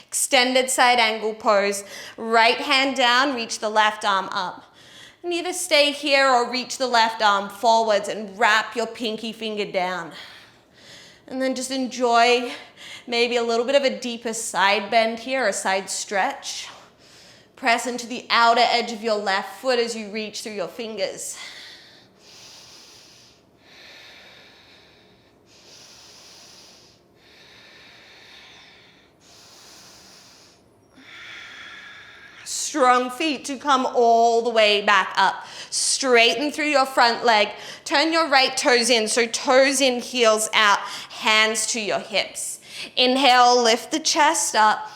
Extended side angle pose. Right hand down, reach the left arm up. And either stay here or reach the left arm forwards and wrap your pinky finger down. And then just enjoy maybe a little bit of a deeper side bend here, a side stretch. Press into the outer edge of your left foot as you reach through your fingers. Strong feet to come all the way back up. Straighten through your front leg. Turn your right toes in, so toes in, heels out, hands to your hips. Inhale, lift the chest up.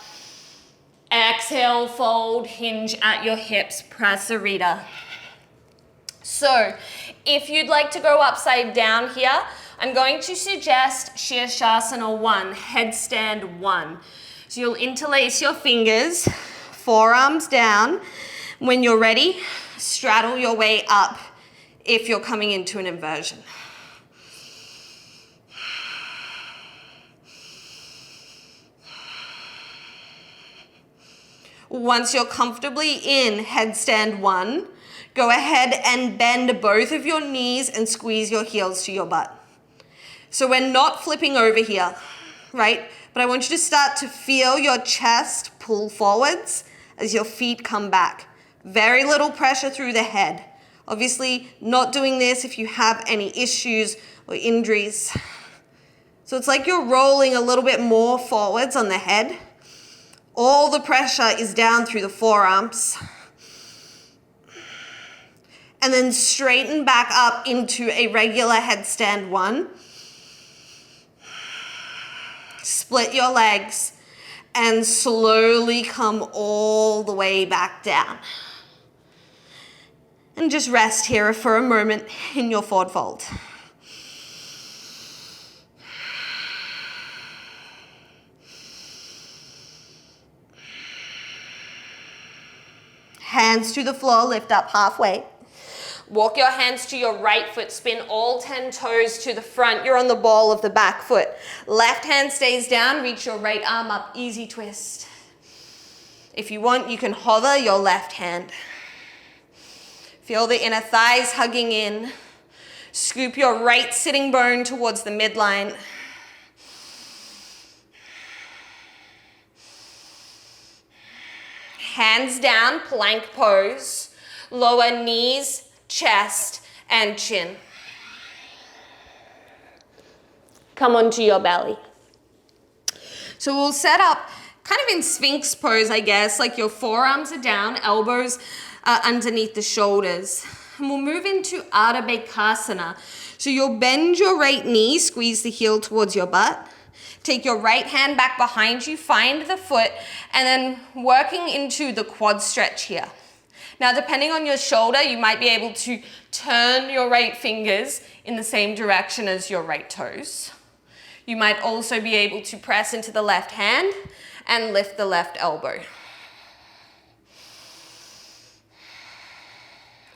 Exhale, fold, hinge at your hips, Prasarita. So, if you'd like to go upside down here, I'm going to suggest Shirshasana 1, headstand 1. So you'll interlace your fingers, forearms down. When you're ready, straddle your way up if you're coming into an inversion. Once you're comfortably in headstand 1, go ahead and bend both of your knees and squeeze your heels to your butt. So we're not flipping over here, right? But I want you to start to feel your chest pull forwards as your feet come back. Very little pressure through the head. Obviously, not doing this if you have any issues or injuries. So it's like you're rolling a little bit more forwards on the head. All the pressure is down through the forearms. And then straighten back up into a regular headstand 1. Split your legs and slowly come all the way back down. And just rest here for a moment in your forward fold. Hands to the floor, lift up halfway. Walk your hands to your right foot, spin all 10 toes to the front. You're on the ball of the back foot. Left hand stays down, reach your right arm up, easy twist. If you want, you can hover your left hand. Feel the inner thighs hugging in. Scoop your right sitting bone towards the midline. Hands down, plank pose. Lower knees, chest, and chin. Come onto your belly. So we'll set up kind of in Sphinx pose, I guess, like your forearms are down, elbows are underneath the shoulders. And we'll move into Ardha Bakasana. So you'll bend your right knee, squeeze the heel towards your butt. Take your right hand back behind you, find the foot, and then working into the quad stretch here. Now, depending on your shoulder, you might be able to turn your right fingers in the same direction as your right toes. You might also be able to press into the left hand and lift the left elbow.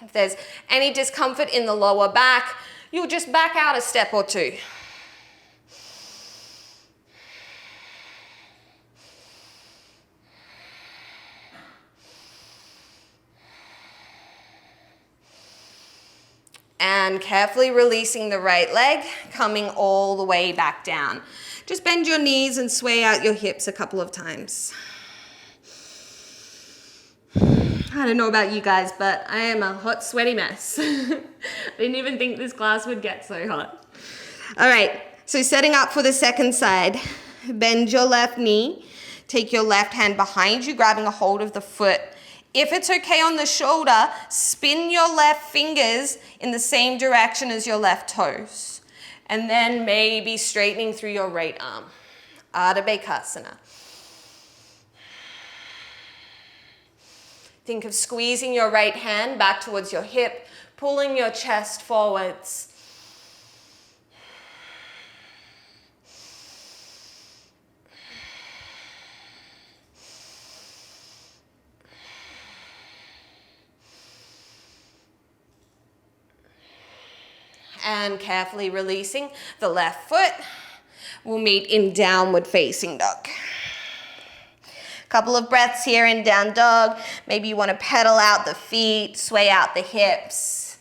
If there's any discomfort in the lower back, you'll just back out a step or two. And carefully releasing the right leg, coming all the way back down. Just bend your knees and sway out your hips a couple of times. I don't know about you guys, but I am a hot, sweaty mess. I didn't even think this class would get so hot. All right, so setting up for the second side. Bend your left knee. Take your left hand behind you, grabbing a hold of the foot. If it's okay on the shoulder, spin your left fingers in the same direction as your left toes. And then maybe straightening through your right arm. Ardha Bakasana. Think of squeezing your right hand back towards your hip, pulling your chest forwards. And carefully releasing the left foot. We'll meet in downward facing dog. Couple of breaths here in down dog. Maybe you want to pedal out the feet, sway out the hips.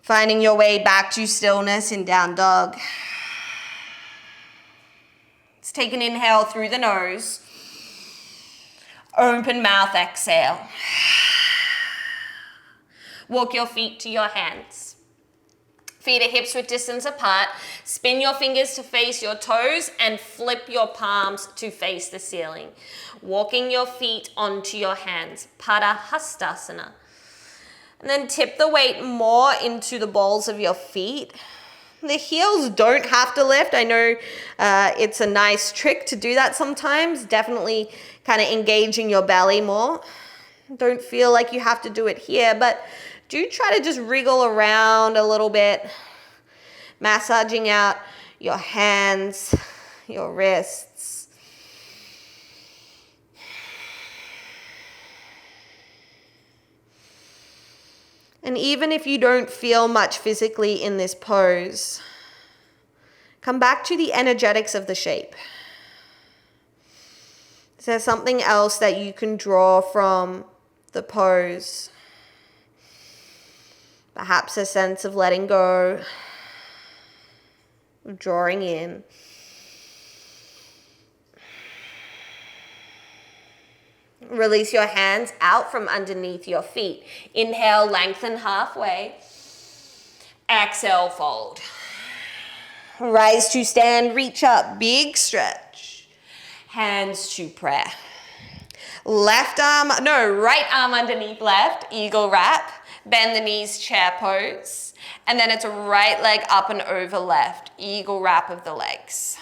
Finding your way back to stillness in down dog. Let's take an inhale through the nose. Open mouth, exhale. Walk your feet to your hands. Feet are hips width distance apart. Spin your fingers to face your toes and flip your palms to face the ceiling. Walking your feet onto your hands. Padahastasana. And then tip the weight more into the balls of your feet. The heels don't have to lift. I know it's a nice trick to do that sometimes. Definitely kind of engaging your belly more. Don't feel like you have to do it here, but do try to just wriggle around a little bit. Massaging out your hands, your wrists. And even if you don't feel much physically in this pose, come back to the energetics of the shape. Is there something else that you can draw from the pose? Perhaps a sense of letting go, of drawing in. Release your hands out from underneath your feet. Inhale, lengthen halfway. Exhale, fold. Rise to stand, reach up, big stretch. Hands to prayer. Right arm underneath left, eagle wrap. Bend the knees, chair pose. And then it's a right leg up and over left, eagle wrap of the legs.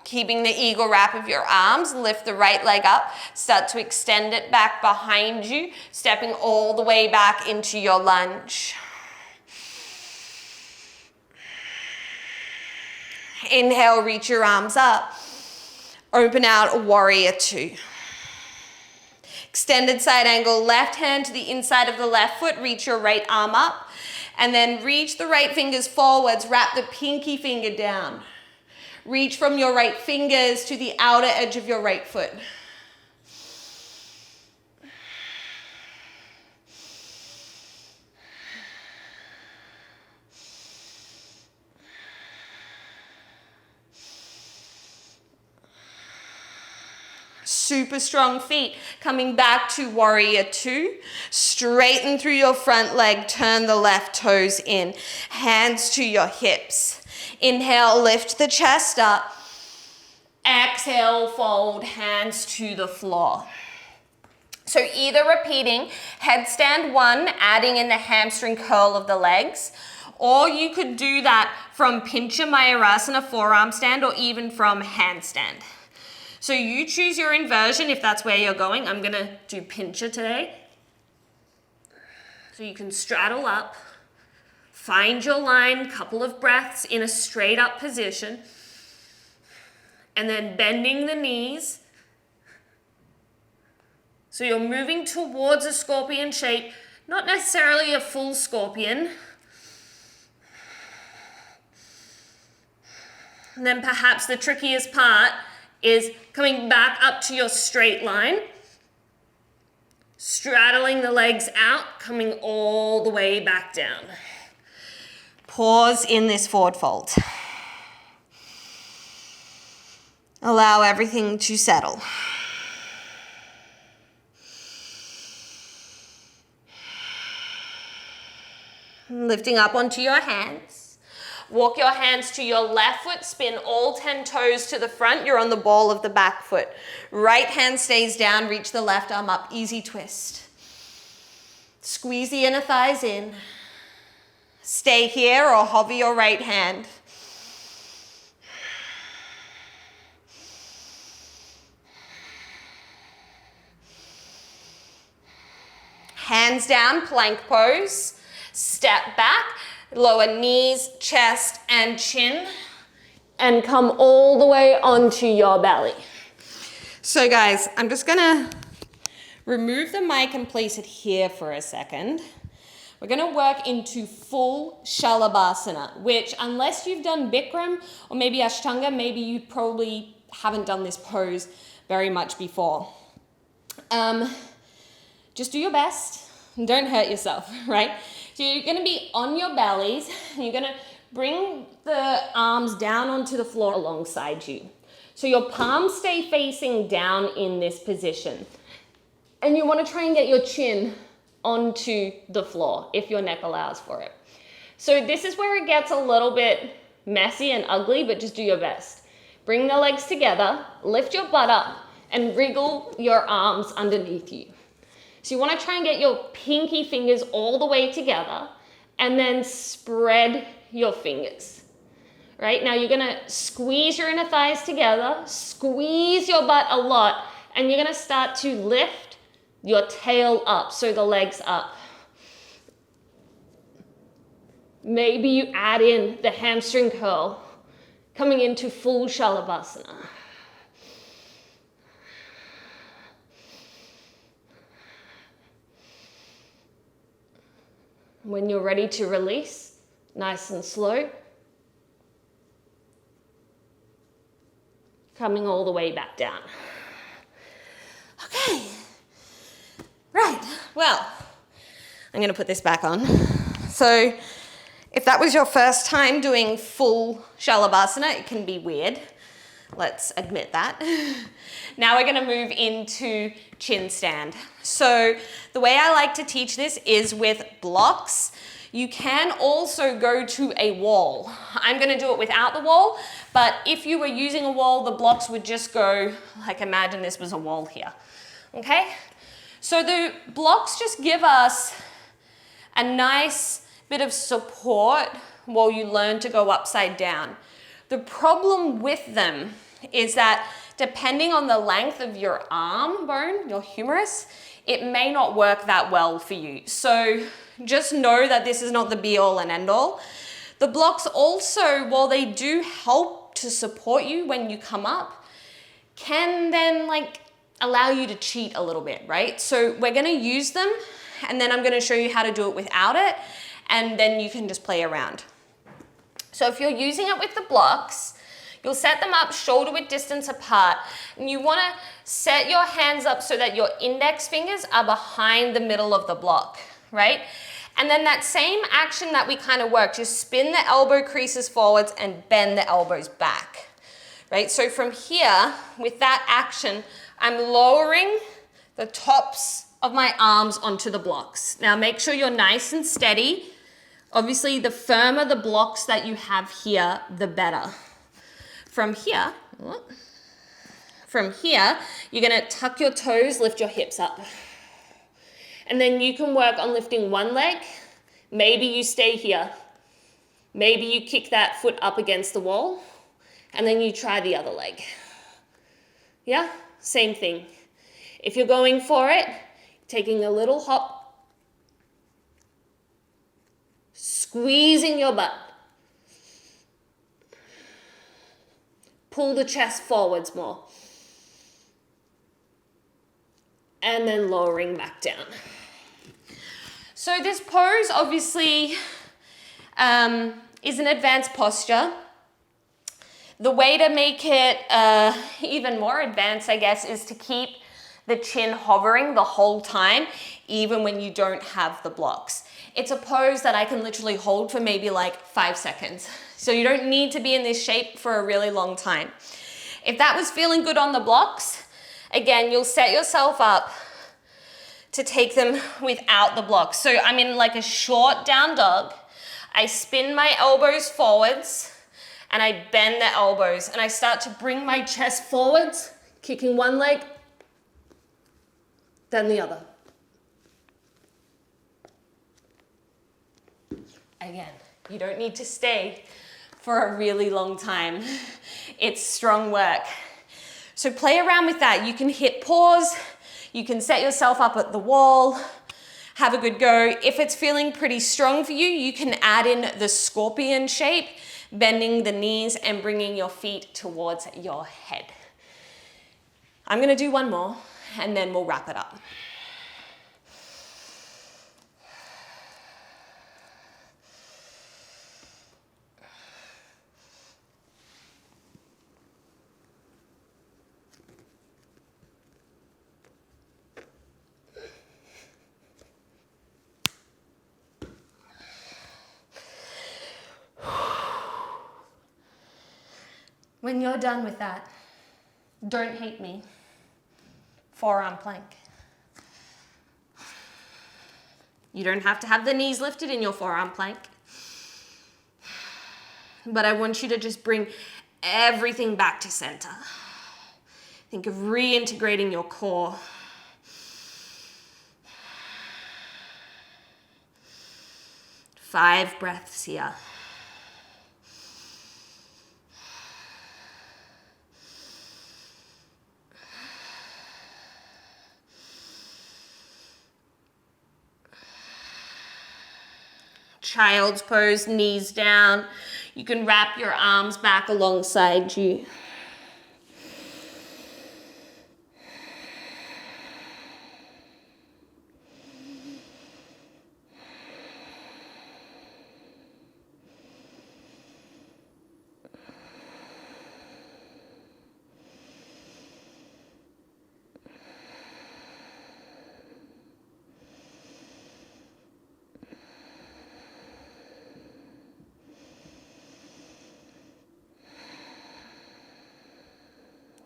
Keeping the eagle wrap of your arms, lift the right leg up, start to extend it back behind you, stepping all the way back into your lunge. Inhale, reach your arms up. Open out, warrior two. Extended side angle, left hand to the inside of the left foot, reach your right arm up, and then reach the right fingers forwards, wrap the pinky finger down. Reach from your right fingers to the outer edge of your right foot. Super strong feet. Coming back to warrior two. Straighten through your front leg, turn the left toes in. Hands to your hips. Inhale, lift the chest up. Exhale, fold hands to the floor. So either repeating headstand one, adding in the hamstring curl of the legs, or you could do that from Pincha Mayurasana forearm stand or even from handstand. So you choose your inversion if that's where you're going. I'm gonna do Pincha today. So you can straddle up, find your line, couple of breaths in a straight up position, and then bending the knees. So you're moving towards a scorpion shape, not necessarily a full scorpion. And then perhaps the trickiest part is coming back up to your straight line, straddling the legs out, coming all the way back down. Pause in this forward fold. Allow everything to settle. Lifting up onto your hands. Walk your hands to your left foot, spin all 10 toes to the front. You're on the ball of the back foot. Right hand stays down, reach the left arm up, easy twist. Squeeze the inner thighs in. Stay here or hover your right hand. Hands down, plank pose. Step back. Lower knees, chest, and chin, and come all the way onto your belly. So guys, I'm just gonna remove the mic and place it here for a second. We're gonna work into full Shalabhasana, which unless you've done Bikram or maybe Ashtanga, maybe you probably haven't done this pose very much before. Just do your best and don't hurt yourself, right? So you're gonna be on your bellies, and you're gonna bring the arms down onto the floor alongside you. So your palms stay facing down in this position. And you wanna try and get your chin onto the floor if your neck allows for it. So this is where it gets a little bit messy and ugly, but just do your best. Bring the legs together, lift your butt up, and wriggle your arms underneath you. So you want to try and get your pinky fingers all the way together and then spread your fingers. Right? Now you're going to squeeze your inner thighs together, squeeze your butt a lot, and you're going to start to lift your tail up, so the legs up. Maybe you add in the hamstring curl, coming into full Shalabhasana. When you're ready to release, nice and slow, coming all the way back down. Okay, right, well, I'm gonna put this back on. So if that was your first time doing full Shalabhasana, it can be weird. Let's admit that. Now we're gonna move into chin stand. So the way I like to teach this is with blocks. You can also go to a wall. I'm gonna do it without the wall, but if you were using a wall, the blocks would just go, like imagine this was a wall here, okay? So the blocks just give us a nice bit of support while you learn to go upside down. The problem with them is that depending on the length of your arm bone, your humerus, it may not work that well for you. So just know that this is not the be all and end all. The blocks also, while they do help to support you when you come up, can then like allow you to cheat a little bit, right? So we're gonna use them and then I'm gonna show you how to do it without it, and then you can just play around. So if you're using it with the blocks, you'll set them up shoulder width distance apart, and you wanna set your hands up so that your index fingers are behind the middle of the block, right? And then that same action that we kind of worked, just spin the elbow creases forwards and bend the elbows back, right? So from here, with that action, I'm lowering the tops of my arms onto the blocks. Now make sure you're nice and steady. Obviously, the firmer the blocks that you have here, the better. From here, you're gonna tuck your toes, lift your hips up. And then you can work on lifting one leg. Maybe you stay here. Maybe you kick that foot up against the wall, and then you try the other leg. Yeah, same thing. If you're going for it, taking a little hop, squeezing your butt. Pull the chest forwards more. And then lowering back down. So this pose obviously is an advanced posture. The way to make it even more advanced, I guess, is to keep the chin hovering the whole time, even when you don't have the blocks. It's a pose that I can literally hold for maybe like 5 seconds. So you don't need to be in this shape for a really long time. If that was feeling good on the blocks, again, you'll set yourself up to take them without the blocks. So I'm in like a short down dog. I spin my elbows forwards and I bend the elbows and I start to bring my chest forwards, kicking one leg, then the other. Again, you don't need to stay for a really long time. It's strong work. So play around with that. You can hit pause, you can set yourself up at the wall, have a good go. If it's feeling pretty strong for you, you can add in the scorpion shape, bending the knees and bringing your feet towards your head. I'm gonna do one more and then we'll wrap it up. When you're done with that, don't hate me. Forearm plank. You don't have to have the knees lifted in your forearm plank. But I want you to just bring everything back to center. Think of reintegrating your core. Five breaths here. Child's pose, knees down. You can wrap your arms back alongside you.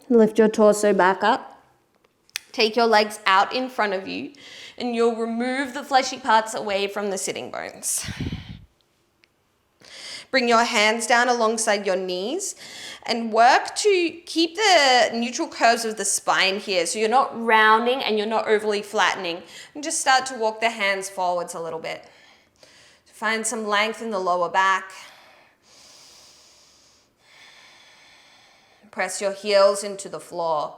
Lift your torso back up. Take your legs out in front of you and you'll remove the fleshy parts away from the sitting bones. Bring your hands down alongside your knees and work to keep the neutral curves of the spine here so you're not rounding and you're not overly flattening. And just start to walk the hands forwards a little bit. Find some length in the lower back. Press your heels into the floor.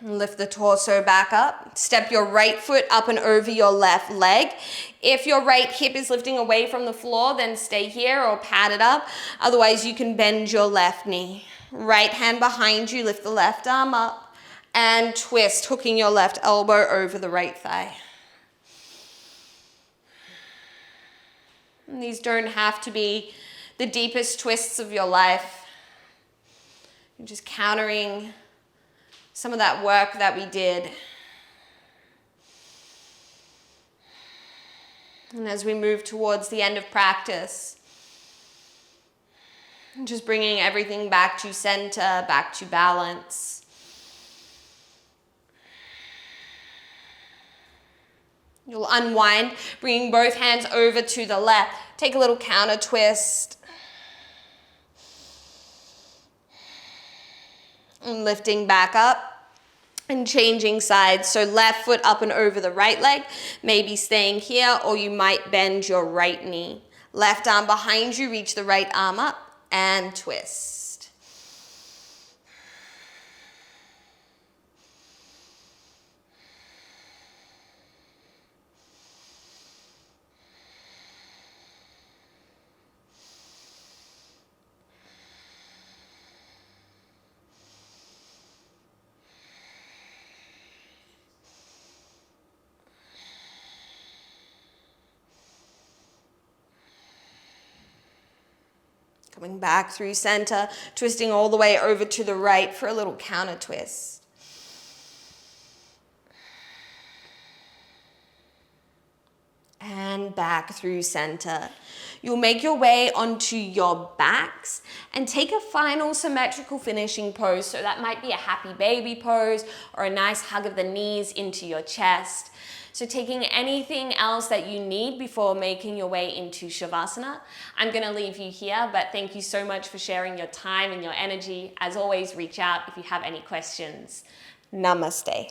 Lift the torso back up. Step your right foot up and over your left leg. If your right hip is lifting away from the floor, then stay here or pad it up. Otherwise, you can bend your left knee. Right hand behind you, lift the left arm up and twist, hooking your left elbow over the right thigh. And these don't have to be the deepest twists of your life. You're just countering some of that work that we did. And as we move towards the end of practice, just bringing everything back to center, back to balance. You'll unwind, bringing both hands over to the left. Take a little counter twist. And lifting back up and changing sides. So left foot up and over the right leg, maybe staying here, or you might bend your right knee. Left arm behind you, reach the right arm up and twist. Coming back through center, twisting all the way over to the right for a little counter twist. And back through center. You'll make your way onto your backs and take a final symmetrical finishing pose. So that might be a happy baby pose or a nice hug of the knees into your chest. So taking anything else that you need before making your way into Shavasana. I'm gonna leave you here, but thank you so much for sharing your time and your energy. As always, reach out if you have any questions. Namaste.